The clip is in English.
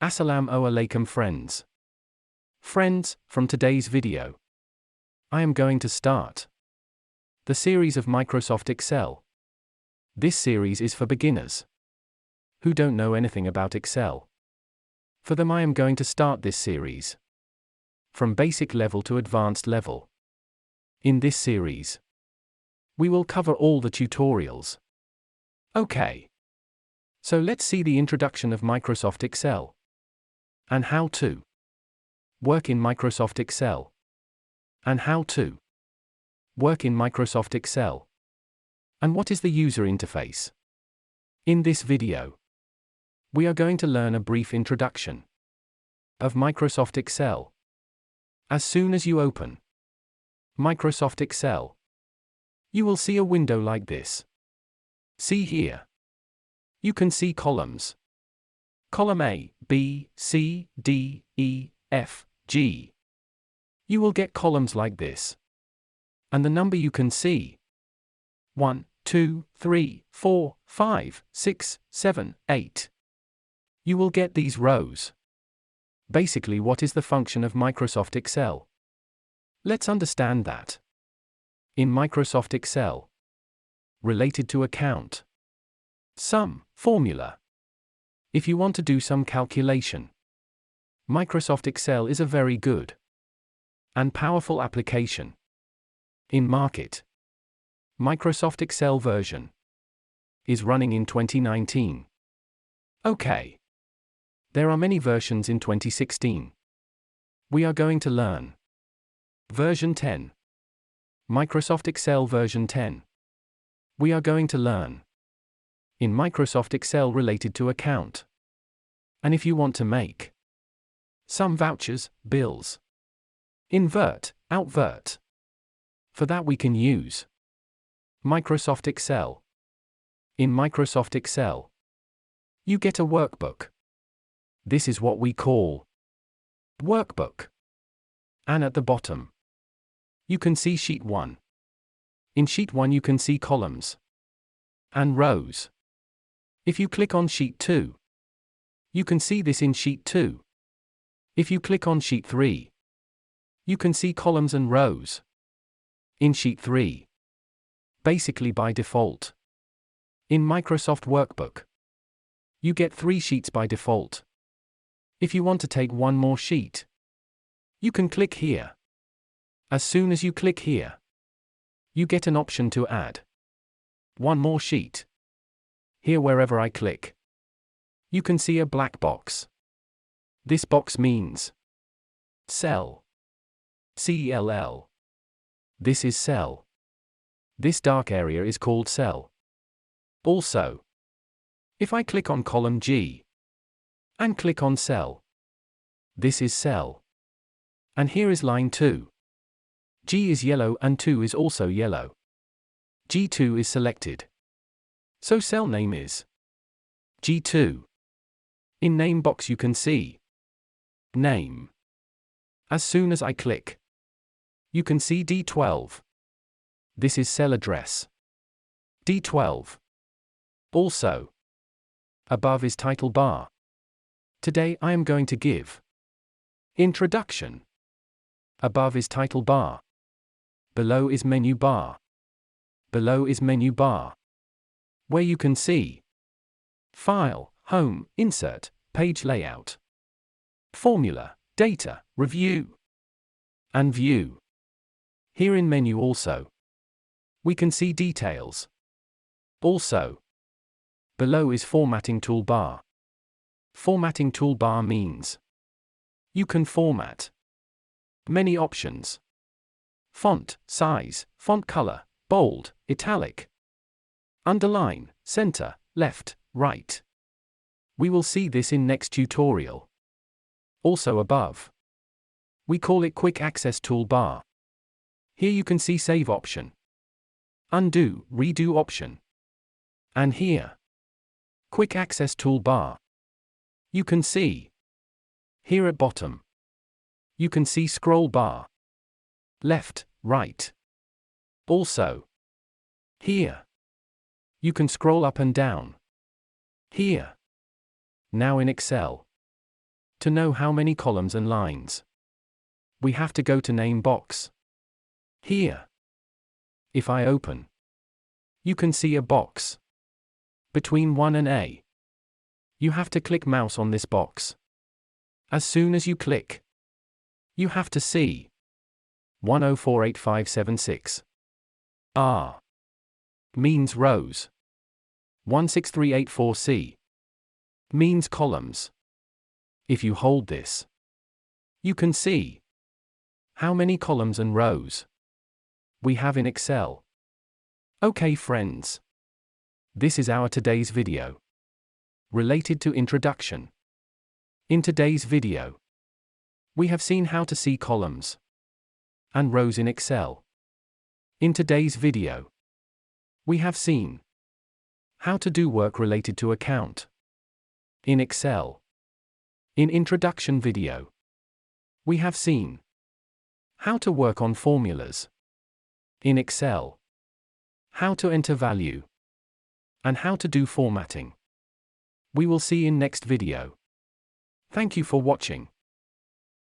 Assalamu alaikum friends. Friends, from today's video, I am going to start the series of Microsoft Excel. This series is for beginners who don't know anything about Excel. For them I am going to start this series from basic level to advanced level. In this series, we will cover all the tutorials. Okay. So let's see the introduction of Microsoft Excel and how to work in Microsoft Excel and how to work in Microsoft Excel and what is the user interface. In this video, we are going to learn a brief introduction of Microsoft Excel. As soon as you open Microsoft Excel, you will see a window like this. See here. You can see columns. Column A, B, C, D, E, F, G. You will get columns like this. And the number you can see: 1, 2, 3, 4, 5, 6, 7, 8. You will get these rows. Basically, what is the function of Microsoft Excel? Let's understand that. In Microsoft Excel, related to account, sum, formula. If you want to do some calculation, Microsoft Excel is a very good and powerful application. In market, Microsoft Excel version is running in 2019. Okay. There are many versions in 2016. We are going to learn version 10. Microsoft Excel version 10. We are going to learn in Microsoft Excel related to account. And if you want to make some vouchers, bills, invert, outvert, for that we can use Microsoft Excel. In Microsoft Excel, you get a workbook. This is what we call workbook. And at the bottom, you can see sheet 1. In sheet 1 you can see columns and rows. If you click on sheet 2, you can see this in sheet 2. If you click on sheet 3, you can see columns and rows in sheet 3. Basically by default, in Microsoft Workbook, you get 3 sheets by default. If you want to take one more sheet, you can click here. As soon as you click here, you get an option to add one more sheet. Here, wherever I click, you can see a black box. This box means cell. CELL. This is cell. This dark area is called cell. Also, if I click on column G and click on cell, this is cell. And here is line 2. G is yellow and 2 is also yellow. G2 is selected. So cell name is G2. In name box you can see name. As soon as I click, you can see D12. This is cell address. D12. Also, above is title bar. Today I am going to give introduction. Above is title bar. Below is menu bar. Below is menu bar, where you can see File, Home, Insert, Page Layout, Formula, Data, Review, and View. Here in menu also, we can see details. Also, below is Formatting Toolbar. Formatting Toolbar means you can format many options: font, size, font color, bold, italic, underline, center, left, right. We will see this in next tutorial. Also above, we call it Quick Access Toolbar. Here you can see Save option, Undo, Redo option. And here, Quick Access Toolbar. You can see here at bottom, you can see Scroll bar, left, right. Also, here, you can scroll up and down. Here. Now in Excel, To know how many columns and lines, we have to go to Name box. Here. If I open, you can see a box between 1 and A. You have to click mouse on this box. As soon as you click, you have to see 104856. R means rows. 16384C means columns. If you hold this, you can see how many columns and rows we have in Excel. Okay friends, this is our today's video related to introduction. In today's video, we have seen how to see columns and rows in Excel. In today's video, we have seen how to do work related to account in Excel. In introduction video, we have seen how to work on formulas in Excel, how to enter value, and how to do formatting. We will see in next video. Thank you for watching.